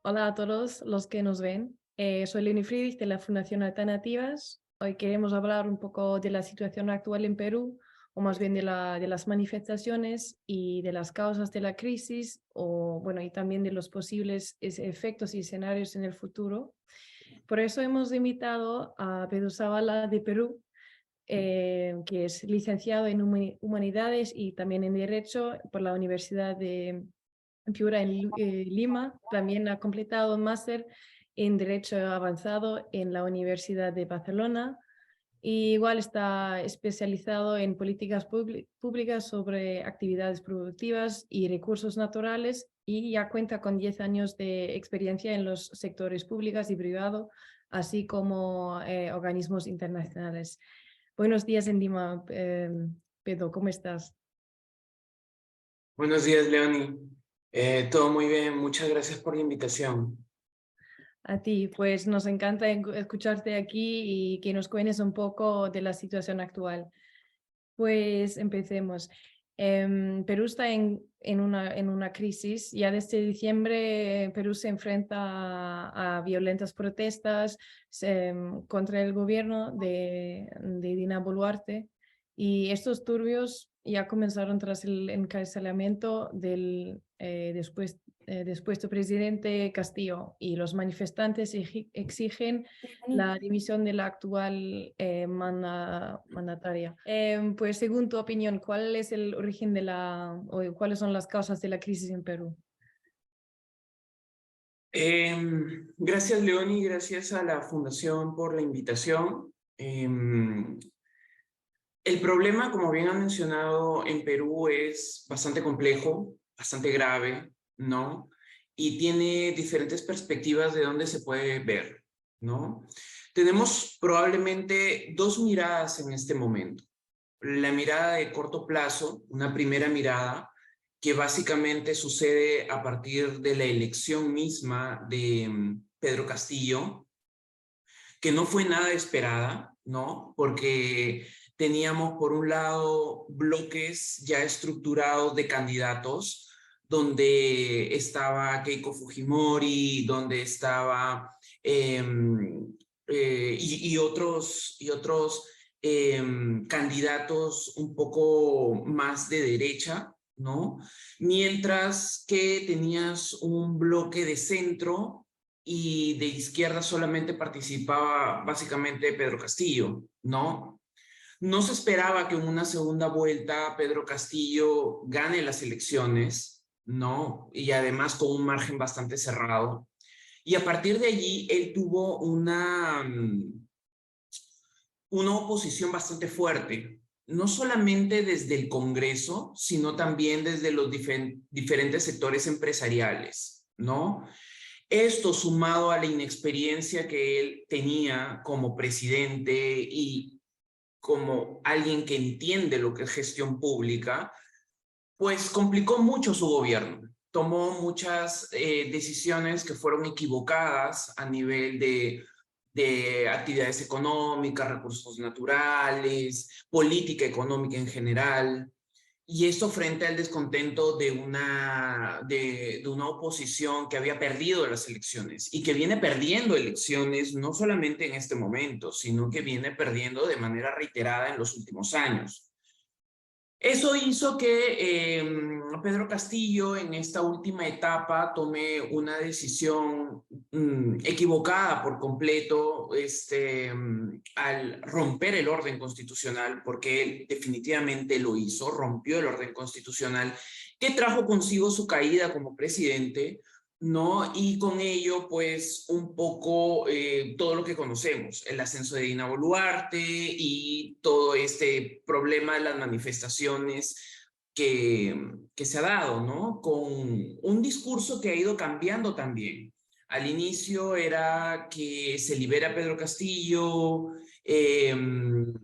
Hola a todos los que nos ven. Soy Leonie Friedrich de la Fundación Alternativas. Hoy queremos hablar un poco de la situación actual en Perú, o más bien de las manifestaciones y de las causas de la crisis, o bueno, y también de los posibles efectos y escenarios en el futuro. Por eso hemos invitado a Pedro Zavala de Perú, que es licenciado en Humanidades y también en Derecho por la Universidad de Piura en Lima. También ha completado un máster en Derecho Avanzado en la Universidad de Barcelona. Y igual está especializado en políticas públicas sobre actividades productivas y recursos naturales y ya cuenta con 10 años de experiencia en los sectores públicos y privado, así como organismos internacionales. Buenos días en Lima, Pedro, ¿cómo estás? Buenos días, Leoni. Todo muy bien, muchas gracias por la invitación. A ti, pues nos encanta escucharte aquí y que nos cuentes un poco de la situación actual. Pues empecemos. Perú está en una crisis. Ya desde diciembre Perú se enfrenta a violentas protestas contra el gobierno de Dina Boluarte, y estos turbios ya comenzaron tras el encarcelamiento del despuesto presidente Castillo, y los manifestantes exigen la dimisión de la actual mandataria. Pues según tu opinión, ¿cuál es el origen o cuáles son las causas de la crisis en Perú? Gracias, Leoni, gracias a la Fundación por la invitación. El problema, como bien han mencionado, en Perú es bastante complejo, bastante grave, ¿no? Y tiene diferentes perspectivas de dónde se puede ver, ¿no? Tenemos probablemente dos miradas en este momento. La mirada de corto plazo, una primera mirada, que básicamente sucede a partir de la elección misma de Pedro Castillo, que no fue nada esperada, ¿no? Porque teníamos por un lado bloques ya estructurados de candidatos, donde estaba Keiko Fujimori, donde estaba y otros candidatos un poco más de derecha, ¿no? Mientras que tenías un bloque de centro y de izquierda solamente participaba básicamente Pedro Castillo, ¿no? No se esperaba que en una segunda vuelta Pedro Castillo gane las elecciones, ¿no? Y además con un margen bastante cerrado. Y a partir de allí él tuvo una oposición bastante fuerte, no solamente desde el Congreso, sino también desde los diferentes sectores empresariales, ¿no? Esto sumado a la inexperiencia que él tenía como presidente y como alguien que entiende lo que es gestión pública, pues complicó mucho su gobierno. Tomó muchas decisiones que fueron equivocadas a nivel de actividades económicas, recursos naturales, política económica en general. Y esto frente al descontento de una oposición que había perdido las elecciones y que viene perdiendo elecciones no solamente en este momento, sino que viene perdiendo de manera reiterada en los últimos años. Eso hizo que Pedro Castillo en esta última etapa tome una decisión equivocada por completo al romper el orden constitucional, porque él definitivamente lo hizo, rompió el orden constitucional, que trajo consigo su caída como presidente, ¿no? Y con ello, pues, un poco todo lo que conocemos, el ascenso de Dina Boluarte y todo este problema de las manifestaciones que se ha dado, ¿no? Con un discurso que ha ido cambiando también. Al inicio era que se libera a Pedro Castillo, el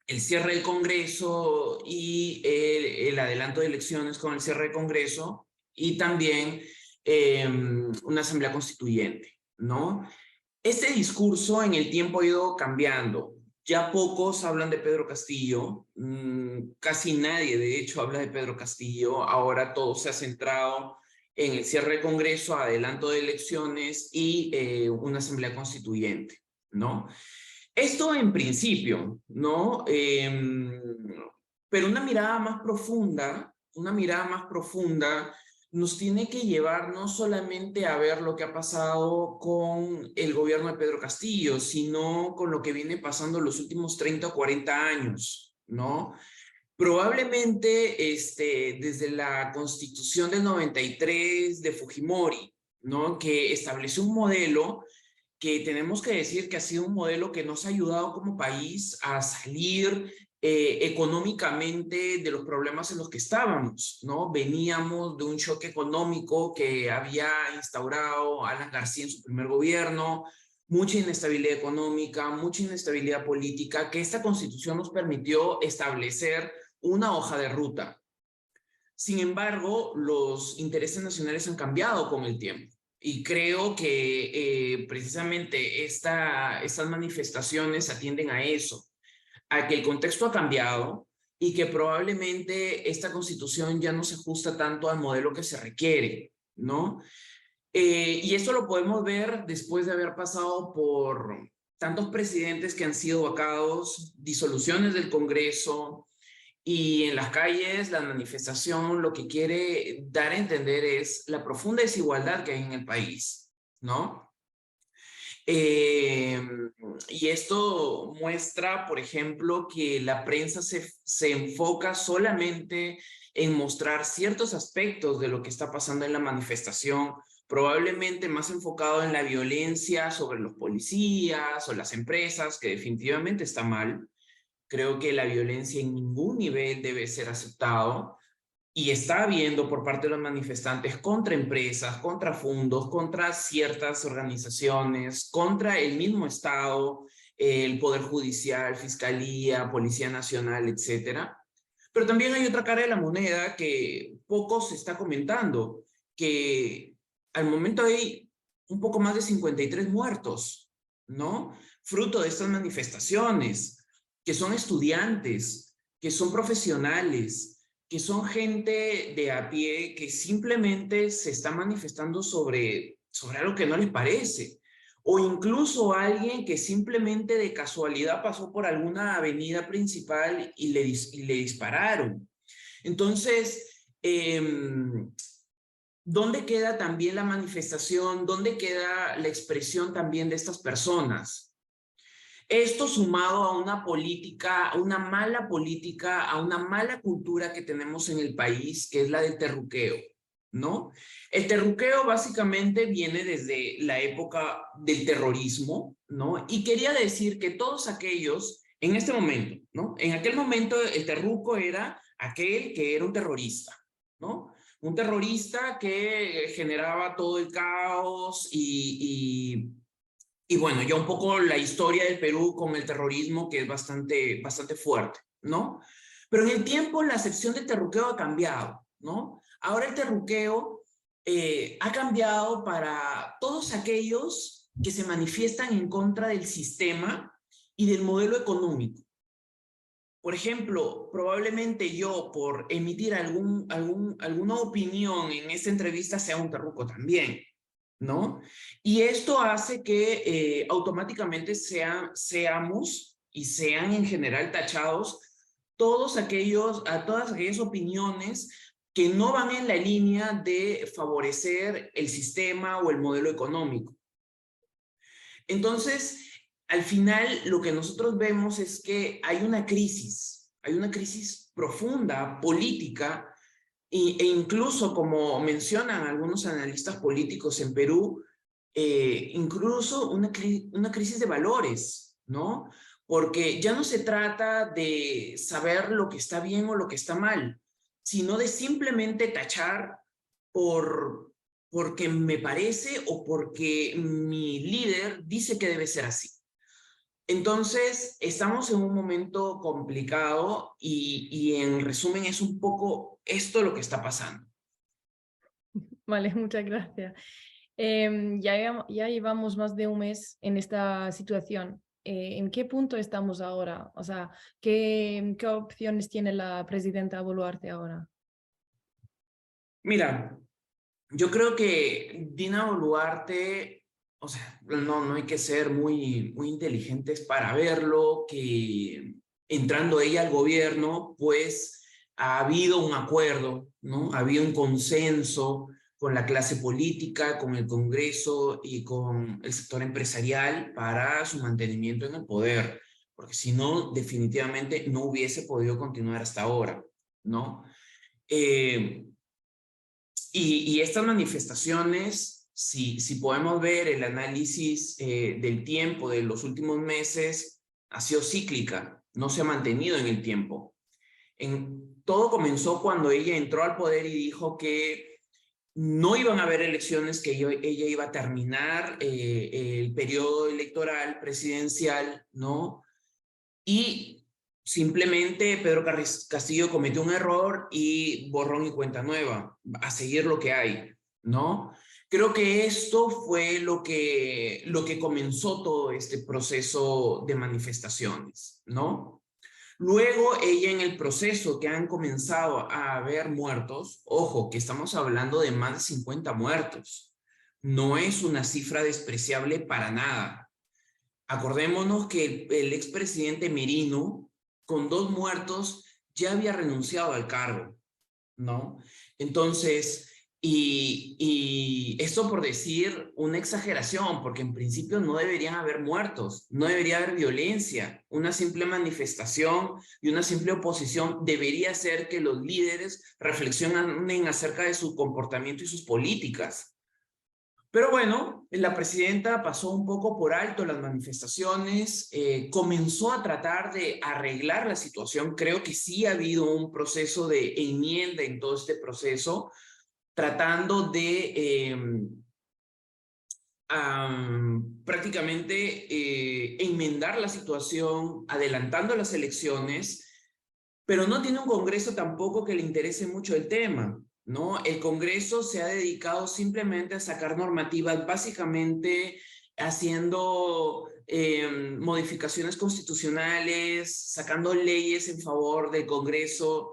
cierre del Congreso y el adelanto de elecciones con el cierre del Congreso y también una asamblea constituyente, ¿no? Este discurso en el tiempo ha ido cambiando. Ya pocos hablan de Pedro Castillo, casi nadie de hecho habla de Pedro Castillo, ahora todo se ha centrado en el cierre de Congreso, adelanto de elecciones y una asamblea constituyente, ¿no? Esto en principio, ¿no? Pero una mirada más profunda nos tiene que llevar no solamente a ver lo que ha pasado con el gobierno de Pedro Castillo, sino con lo que viene pasando los últimos 30 o 40 años, ¿no? Probablemente desde la Constitución del 93 de Fujimori, ¿no? Que estableció un modelo que tenemos que decir que ha sido un modelo que nos ha ayudado como país a salir económicamente de los problemas en los que estábamos, ¿no? Veníamos de un choque económico que había instaurado Alan García en su primer gobierno, mucha inestabilidad económica, mucha inestabilidad política, que esta Constitución nos permitió establecer una hoja de ruta. Sin embargo, los intereses nacionales han cambiado con el tiempo. Y creo que precisamente estas manifestaciones atienden a eso, a que el contexto ha cambiado y que probablemente esta constitución ya no se ajusta tanto al modelo que se requiere, ¿no? Y esto lo podemos ver después de haber pasado por tantos presidentes que han sido vacados, disoluciones del Congreso, y en las calles, la manifestación lo que quiere dar a entender es la profunda desigualdad que hay en el país, ¿no? Y esto muestra, por ejemplo, que la prensa se enfoca solamente en mostrar ciertos aspectos de lo que está pasando en la manifestación, probablemente más enfocado en la violencia sobre los policías o las empresas, que definitivamente está mal. Creo que la violencia en ningún nivel debe ser aceptado y está habiendo por parte de los manifestantes contra empresas, contra fondos, contra ciertas organizaciones, contra el mismo Estado, el Poder Judicial, Fiscalía, Policía Nacional, etcétera. Pero también hay otra cara de la moneda que poco se está comentando, que al momento hay un poco más de 53 muertos, ¿no? Fruto de estas manifestaciones, que son estudiantes, que son profesionales, que son gente de a pie que simplemente se está manifestando sobre algo que no les parece. O incluso alguien que simplemente de casualidad pasó por alguna avenida principal y le dispararon. Entonces, ¿dónde queda también la manifestación? ¿Dónde queda la expresión también de estas personas? Esto sumado a una política, a una mala política, a una mala cultura que tenemos en el país, que es la del terruqueo, ¿no? El terruqueo básicamente viene desde la época del terrorismo, ¿no? Y quería decir que todos aquellos, en este momento, ¿no? En aquel momento el terruco era aquel que era un terrorista, ¿no? Un terrorista que generaba todo el caos y bueno, ya un poco la historia del Perú con el terrorismo, que es bastante fuerte, ¿no? Pero en el tiempo la acepción del terruqueo ha cambiado, ¿no? Ahora el terruqueo ha cambiado para todos aquellos que se manifiestan en contra del sistema y del modelo económico. Por ejemplo, probablemente yo, por emitir alguna opinión en esta entrevista, sea un terruco también, ¿no? Y esto hace que automáticamente seamos y sean en general tachados todas aquellas opiniones que no van en la línea de favorecer el sistema o el modelo económico. Entonces, al final lo que nosotros vemos es que hay una crisis profunda, política, e incluso, como mencionan algunos analistas políticos en Perú, incluso una crisis de valores, ¿no? Porque ya no se trata de saber lo que está bien o lo que está mal, sino de simplemente tachar porque me parece o porque mi líder dice que debe ser así. Entonces, estamos en un momento complicado y en resumen es un poco esto lo que está pasando. Vale, muchas gracias. Ya llevamos más de un mes en esta situación. ¿En qué punto estamos ahora? O sea, ¿qué opciones tiene la presidenta Boluarte ahora? Mira, yo creo que Dina Boluarte, o sea, no hay que ser muy inteligentes para verlo, que entrando ella al gobierno, pues ha habido un acuerdo, ¿no? Ha habido un consenso con la clase política, con el Congreso y con el sector empresarial para su mantenimiento en el poder, porque si no, definitivamente no hubiese podido continuar hasta ahora, ¿no? Eh, y estas manifestaciones, si podemos ver el análisis del tiempo de los últimos meses, ha sido cíclica, no se ha mantenido en el tiempo. Todo comenzó cuando ella entró al poder y dijo que no iban a haber elecciones, que ella iba a terminar el periodo electoral presidencial, ¿no? Y simplemente Pedro Castillo cometió un error y borrón y cuenta nueva, a seguir lo que hay, ¿no? Creo que esto fue lo que comenzó todo este proceso de manifestaciones, ¿no? Luego ella en el proceso que han comenzado a haber muertos, ojo, que estamos hablando de más de 50 muertos, no es una cifra despreciable para nada. Acordémonos que el expresidente Merino, con 2 muertos, ya había renunciado al cargo, ¿no? Entonces, y esto por decir una exageración, porque en principio no deberían haber muertos, no debería haber violencia. Una simple manifestación y una simple oposición debería hacer que los líderes reflexionen acerca de su comportamiento y sus políticas. Pero bueno, la presidenta pasó un poco por alto las manifestaciones, comenzó a tratar de arreglar la situación. Creo que sí ha habido un proceso de enmienda en todo este proceso, tratando de prácticamente enmendar la situación, adelantando las elecciones, pero no tiene un Congreso tampoco que le interese mucho el tema, ¿no? El Congreso se ha dedicado simplemente a sacar normativas, básicamente haciendo modificaciones constitucionales, sacando leyes en favor del Congreso,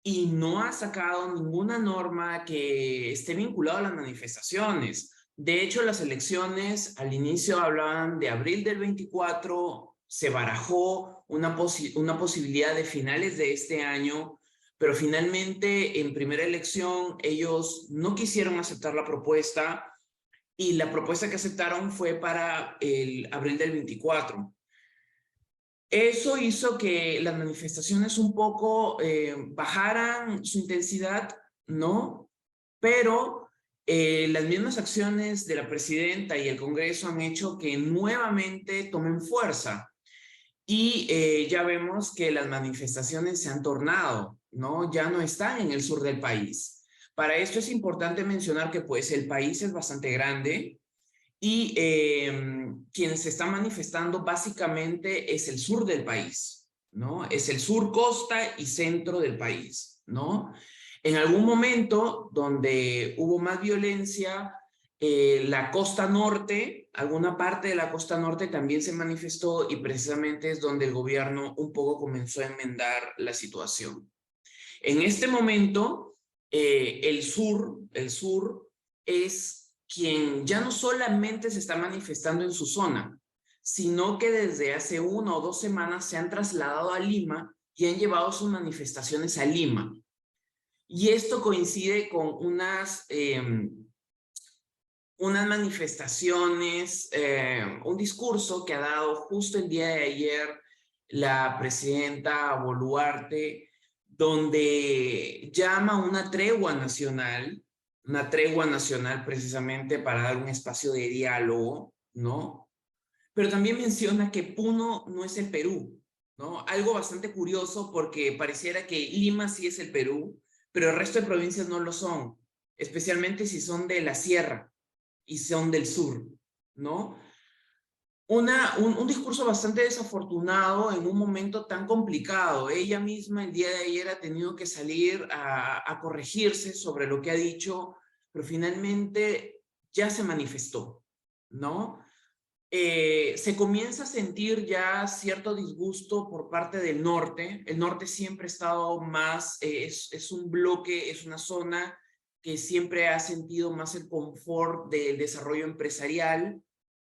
y no ha sacado ninguna norma que esté vinculada a las manifestaciones. De hecho, las elecciones al inicio hablaban de abril del 24, se barajó una posibilidad de finales de este año, pero finalmente en primera elección ellos no quisieron aceptar la propuesta y la propuesta que aceptaron fue para el abril del 24. Eso hizo que las manifestaciones un poco bajaran su intensidad, ¿no? Pero las mismas acciones de la presidenta y el Congreso han hecho que nuevamente tomen fuerza. Y ya vemos que las manifestaciones se han tornado, ¿no? Ya no están en el sur del país. Para esto es importante mencionar que pues el país es bastante grande y quienes se están manifestando básicamente es el sur del país, ¿no? Es el sur, costa y centro del país, ¿no? En algún momento donde hubo más violencia, la costa norte, alguna parte de la costa norte también se manifestó y precisamente es donde el gobierno un poco comenzó a enmendar la situación. En este momento, el sur es quien ya no solamente se está manifestando en su zona, sino que desde hace 1 o 2 semanas se han trasladado a Lima y han llevado sus manifestaciones a Lima. Y esto coincide con unas manifestaciones, un discurso que ha dado justo el día de ayer la presidenta Boluarte, donde llama una tregua nacional precisamente para dar un espacio de diálogo, ¿no? Pero también menciona que Puno no es el Perú, ¿no? Algo bastante curioso porque pareciera que Lima sí es el Perú, pero el resto de provincias no lo son, especialmente si son de la sierra y son del sur, ¿no? Un discurso bastante desafortunado en un momento tan complicado. Ella misma el día de ayer ha tenido que salir a corregirse sobre lo que ha dicho, pero finalmente ya se manifestó, ¿no? Se comienza a sentir ya cierto disgusto por parte del norte. El norte siempre ha estado más, es un bloque, es una zona que siempre ha sentido más el confort del desarrollo empresarial,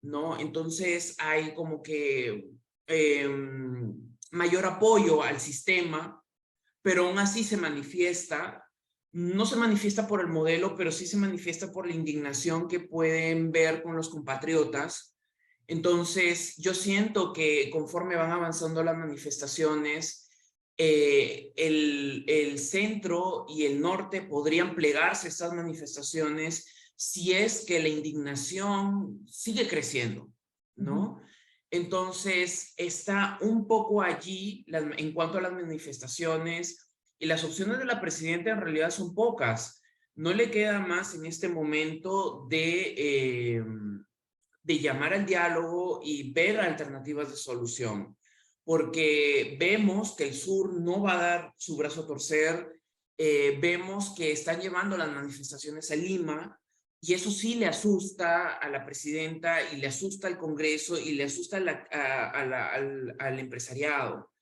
¿no? Entonces hay como que mayor apoyo al sistema, pero aún así se manifiesta, no se manifiesta por el modelo, pero sí se manifiesta por la indignación que pueden ver con los compatriotas. Entonces, yo siento que conforme van avanzando las manifestaciones, el centro y el norte podrían plegarse a estas manifestaciones si es que la indignación sigue creciendo, ¿no? Entonces, está un poco allí en cuanto a las manifestaciones, y las opciones de la presidenta en realidad son pocas. No le queda más en este momento de llamar al diálogo y ver alternativas de solución, porque vemos que el sur no va a dar su brazo a torcer, vemos que están llevando las manifestaciones a Lima, y eso sí le asusta a la presidenta y le asusta al Congreso y le asusta al empresariado.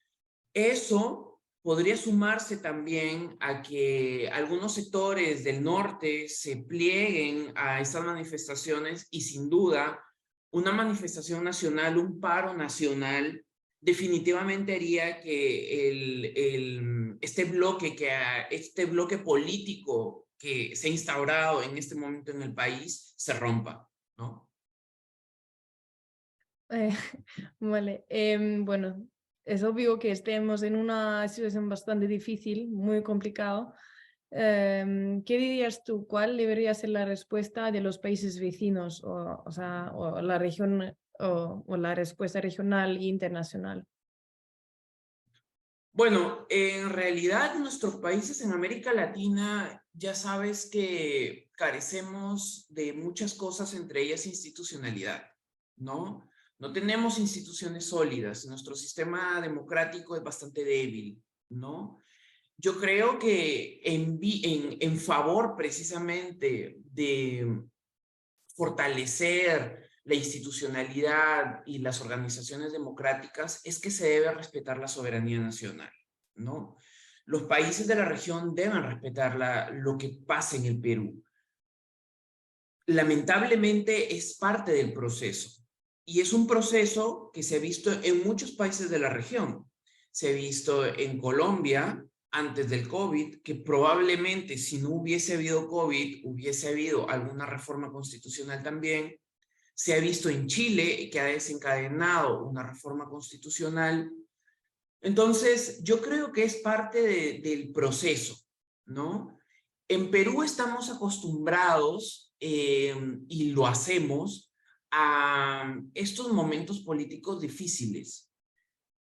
Eso podría sumarse también a que algunos sectores del norte se plieguen a estas manifestaciones, y sin duda una manifestación nacional, un paro nacional, definitivamente haría que este bloque político que se ha instaurado en este momento en el país se rompa, ¿no? Eh, vale, bueno, es obvio que estemos en una situación bastante difícil, muy complicado. ¿Qué dirías tú? ¿Cuál debería ser la respuesta de los países vecinos o sea, o la región o la respuesta regional e internacional? Bueno, en realidad nuestros países en América Latina, ya sabes que carecemos de muchas cosas, entre ellas institucionalidad, ¿no? No tenemos instituciones sólidas, nuestro sistema democrático es bastante débil, ¿no? Yo creo que en favor precisamente de fortalecer la institucionalidad y las organizaciones democráticas es que se debe respetar la soberanía nacional, ¿no? Los países de la región deben respetar lo que pasa en el Perú. Lamentablemente es parte del proceso, y es un proceso que se ha visto en muchos países de la región. Se ha visto en Colombia antes del COVID, que probablemente si no hubiese habido COVID, hubiese habido alguna reforma constitucional también. Se ha visto en Chile, que ha desencadenado una reforma constitucional. Entonces, yo creo que es parte del proceso, ¿no? En Perú estamos acostumbrados, y lo hacemos, a estos momentos políticos difíciles.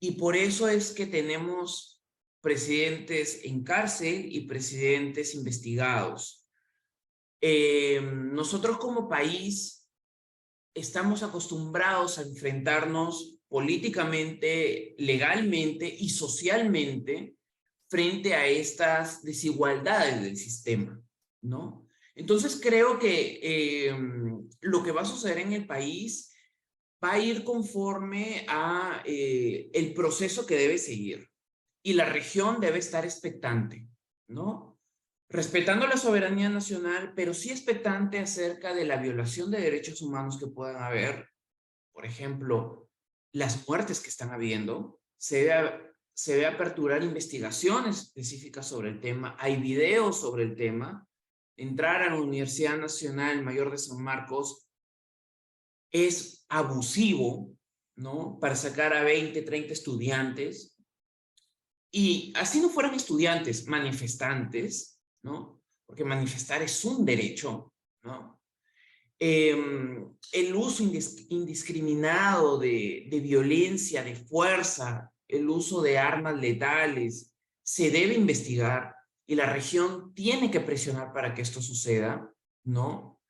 Y por eso es que tenemos presidentes en cárcel y presidentes investigados. Nosotros como país estamos acostumbrados a enfrentarnos políticamente, legalmente y socialmente frente a estas desigualdades del sistema, ¿no? Entonces creo que lo que va a suceder en el país va a ir conforme a el proceso que debe seguir, y la región debe estar expectante, ¿no? Respetando la soberanía nacional, pero sí expectante acerca de la violación de derechos humanos que puedan haber. Por ejemplo, las muertes que están habiendo. Se debe aperturar investigaciones específicas sobre el tema. Hay videos sobre el tema. Entrar a la Universidad Nacional Mayor de San Marcos es abusivo, ¿no? Para sacar a 20, 30 estudiantes. Y así no fueran estudiantes, manifestantes, ¿no? Porque manifestar es un derecho, ¿no? El uso indiscriminado de violencia, de fuerza, el uso de armas letales, se debe investigar, y la región tiene que presionar para que esto suceda, ¿no?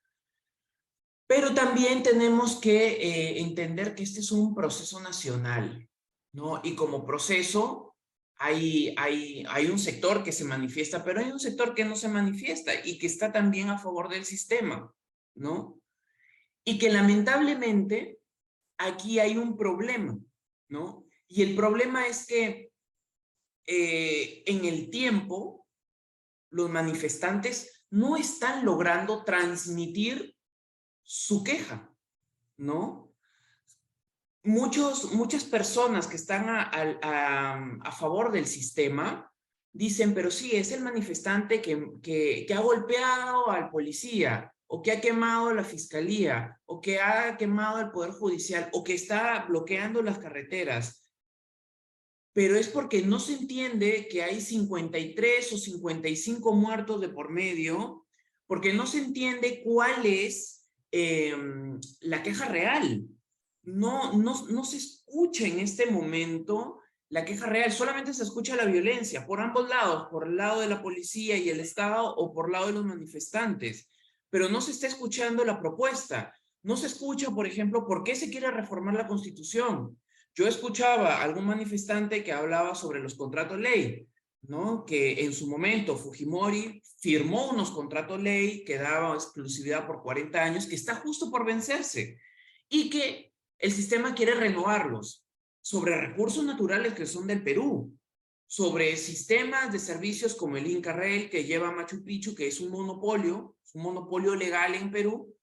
Pero también tenemos que entender que este es un proceso nacional, ¿no? Y como proceso hay un sector que se manifiesta, pero hay un sector que no se manifiesta y que está también a favor del sistema, ¿no? Y que lamentablemente aquí hay un problema, ¿no? Y el problema es que en el tiempo los manifestantes no están logrando transmitir su queja, ¿no? Muchas personas que están a favor del sistema dicen, pero sí, es el manifestante que ha golpeado al policía, o que ha quemado la fiscalía, o que ha quemado el poder judicial, o que está bloqueando las carreteras. Pero es porque no se entiende que hay 53 o 55 muertos de por medio, porque no se entiende cuál es la queja real. No se escucha en este momento la queja real, solamente se escucha la violencia por ambos lados, por el lado de la policía y el Estado o por el lado de los manifestantes, pero no se está escuchando la propuesta. No se escucha, por ejemplo, por qué se quiere reformar la Constitución. Yo escuchaba a algún manifestante que hablaba sobre los contratos ley, ¿no? Que en su momento Fujimori firmó unos contratos ley que daban exclusividad por 40 años, que está justo por vencerse, y que el sistema quiere renovarlos sobre recursos naturales que son del Perú, sobre sistemas de servicios como el Inca Rail que lleva a Machu Picchu, que es un monopolio legal en Perú,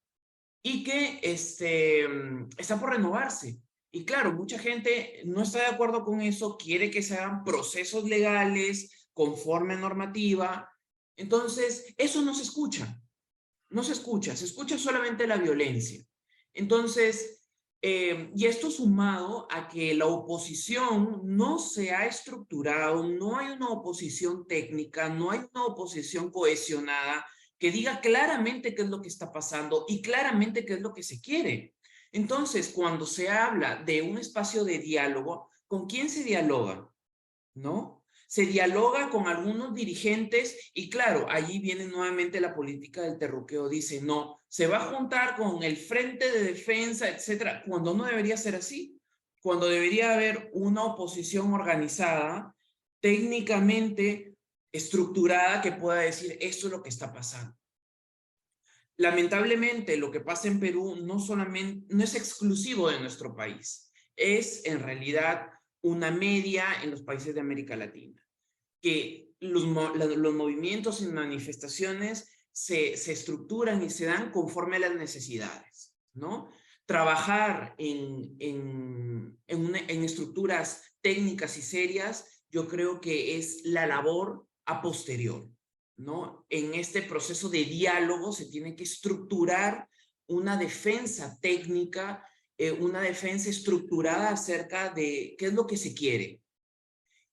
y que está por renovarse. Y claro, mucha gente no está de acuerdo con eso, quiere que se hagan procesos legales conforme a normativa. Entonces, eso no se escucha. No se escucha, se escucha solamente la violencia. Entonces, y esto sumado a que la oposición no se ha estructurado, no hay una oposición técnica, no hay una oposición cohesionada que diga claramente qué es lo que está pasando y claramente qué es lo que se quiere. Entonces, cuando se habla de un espacio de diálogo, ¿con quién se dialoga? ¿No? Se dialoga con algunos dirigentes y claro, allí viene nuevamente la política del terruqueo. Dice, no, se va a juntar con el Frente de Defensa, etcétera, cuando no debería ser así. Cuando debería haber una oposición organizada, técnicamente estructurada, que pueda decir, esto es lo que está pasando. Lamentablemente, lo que pasa en Perú no es exclusivo de nuestro país. Es en realidad una media en los países de América Latina, que los movimientos y manifestaciones se estructuran y se dan conforme a las necesidades, ¿no? Trabajar en estructuras técnicas y serias, yo creo que es la labor a posterior, ¿no? En este proceso de diálogo se tiene que estructurar una defensa técnica, una defensa estructurada acerca de qué es lo que se quiere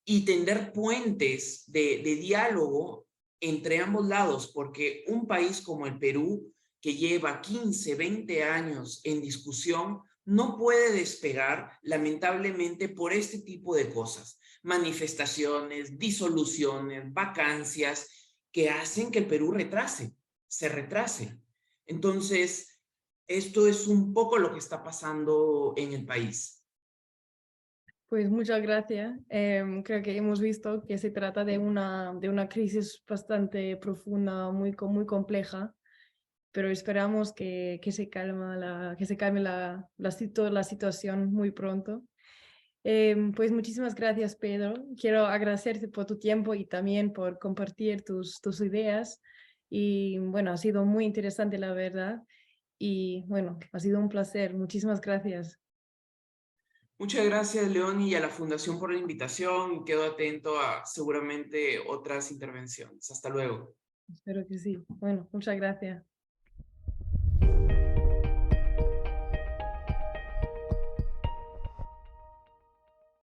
y tender puentes de diálogo entre ambos lados, porque un país como el Perú, que lleva 15, 20 años en discusión, no puede despegar, lamentablemente, por este tipo de cosas. Manifestaciones, disoluciones, vacancias, que hacen que el Perú se retrase. Entonces, esto es un poco lo que está pasando en el país. Pues muchas gracias. Creo que hemos visto que se trata de una crisis bastante profunda, muy compleja, pero esperamos que se calme la situación muy pronto. Pues muchísimas gracias, Pedro. Quiero agradecerte por tu tiempo y también por compartir tus ideas. Y bueno, ha sido muy interesante, la verdad. Y bueno, ha sido un placer. Muchísimas gracias. Muchas gracias, Leoni, y a la Fundación por la invitación, y quedo atento a seguramente otras intervenciones. Hasta luego. Espero que sí. Bueno, muchas gracias.